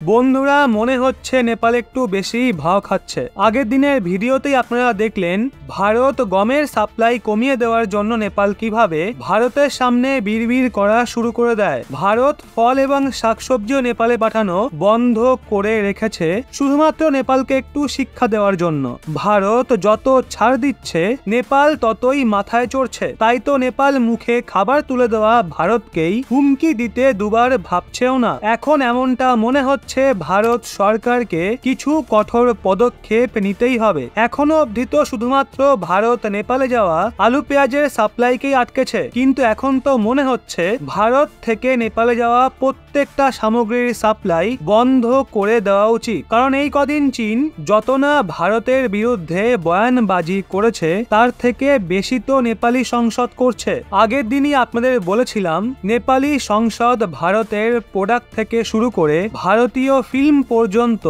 বন্ধুরা মনে হচ্ছে নেপাল একটু বেশি ভাও খাচ্ছে। আগের দিনের ভিডিওতেই আপনারা দেখলেন ভারত গমের সাপ্লাই কমিয়ে দেওয়ার জন্য নেপাল কিভাবে ভারতের সামনে বিড়বিড় করা শুরু করে দেয়। ভারত ফল এবং শাকসবজিও নেপালে পাঠানো বন্ধ করে রেখেছে শুধুমাত্র নেপালকে একটু শিক্ষা দেওয়ার জন্য। ভারত যত ছাড় দিচ্ছে নেপাল ততই মাথায় চড়ছে। তাই তো নেপাল মুখে খাবার তুলে দেওয়া ভারতকেই হুমকি দিতে দুবার ভাবছেও না। এখন এমনটা মনে হচ্ছে ভারত সরকারকে কিছু কঠোর পদক্ষেপ নিতেই হবে। এখনো অবধি তো শুধুমাত্র ভারত নেপালে যাওয়া আলু পেঁয়াজের সাপ্লাইকেই আটকেছে, কিন্তু এখন তো মনে হচ্ছে ভারত থেকে নেপালে যাওয়া প্রত্যেকটা সামগ্রীর সাপ্লাই বন্ধ করে দেওয়া উচিত। কারণ এই কদিন চীন যত না ভারতের বিরুদ্ধে বয়ানবাজি করেছে তার থেকে বেশি তো নেপালি সংসদ করছে। আগের দিনই আপনাদের বলেছিলাম নেপালি সংসদ ভারতের প্রোডাক্ট থেকে শুরু করে ভারতীয় ফিল্ম পর্যন্ত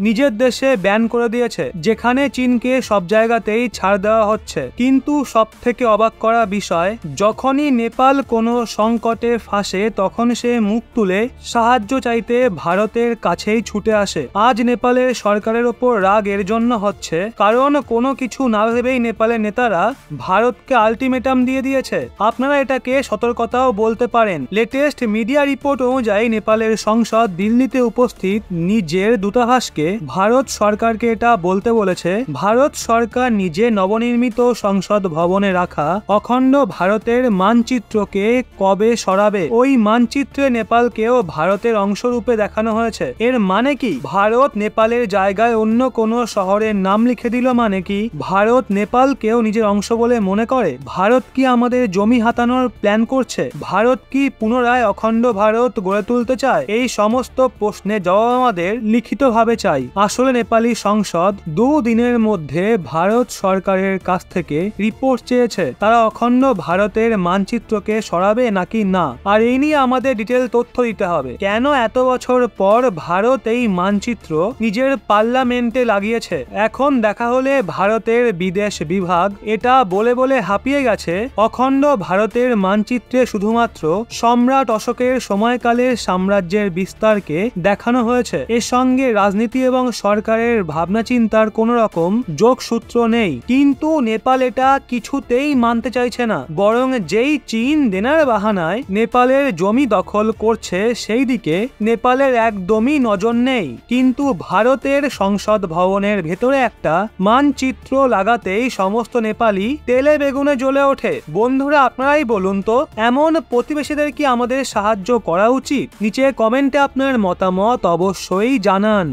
নিজের দেশে ব্যান করে দিয়েছে, যেখানে চীনকে সব জায়গাতেই ছাড় দেওয়া হচ্ছে। কিন্তু সব থেকে অবাক করা বিষয়, যখনই নেপাল কোনো সংকটে ফাঁসে তখন সে মুখ তুলে সাহায্য চাইতে ভারতের কাছেই ছুটে আসে। আজ নেপালের সরকারের ওপর রাগ এর জন্য হচ্ছে কারণ কোনো কিছু না ভেবেই নেপালের নেতারা ভারতকে আলটিমেটাম দিয়ে দিয়েছে। আপনারা এটাকে সতর্কতাও বলতে পারেন। লেটেস্ট মিডিয়া রিপোর্ট অনুযায়ী নেপালের সংসদ দিল্লিতে উপস্থিত নিজের দূতাবাসকে ভারত সরকারকে এটা বলতে বলেছে ভারত সরকার নিজে নবনির্মিত সংসদ ভবনে রাখা অখণ্ড ভারতের মানচিত্রকে কবে সরাবে। ওই মানচিত্রে নেপালকেও ভারতের অংশরূপে দেখানো হয়েছে। এর মানে কি ভারত নেপালের জায়গায় অন্য কোনো শহরের নাম লিখে দিল? মানে কি ভারত নেপালকেও নিজের অংশ বলে মনে করে? ভারত কি আমাদের জমি হাতানোর প্ল্যান করছে? ভারত কি পুনরায় অখণ্ড ভারত গড়ে তুলতে চায়? এই সমস্ত প্রশ্নের জবাব আমাদের লিখিতভাবে চাই। আসলে নেপালি সংসদ 2 দিনের মধ্যে ভারত সরকারের কাছ থেকে রিপোর্ট চেয়েছে তারা অখণ্ড ভারতের মানচিত্রকে সরাবে নাকি না। আর এই নিয়ে আমাদের ডিটেল তথ্য দিতে হবে। কেন এত বছর পর ভারত এই মানচিত্র নিজের পার্লামেন্টে লাগিয়েছে? এখন দেখা হলে ভারতের বিদেশ বিভাগ এটা বলে বলে হাঁপিয়ে গেছে অখণ্ড ভারতের মানচিত্রে শুধুমাত্র সম্রাট অশোকের সময়কালের সাম্রাজ্যের বিস্তারকে দেখানো হয়েছে। এর সঙ্গে রাজনীতি এবং সরকারের ভাবনা চিন্তার কোন রকম যোগসূত্র নেই। কিন্তু নেপাল এটা কিছুতেই মানতে চাইছে না, বরং যেই চীন দেনার বাহানায় নেপালের জমি দখল করছে সেই দিকে নেপালের একদমই নজর নেই। কিন্তু ভারতের সংসদ ভবনের ভেতরে একটা মানচিত্র লাগাতেই সমস্ত নেপালি তেলে বেগুনে জ্বলে ওঠে। বন্ধুরা আপনারাই বলুন তো, এমন প্রতিবেশীদের কি আমাদের সাহায্য করা উচিত? নিচে কমেন্টে আপনার মতামত অবশ্যই জানান।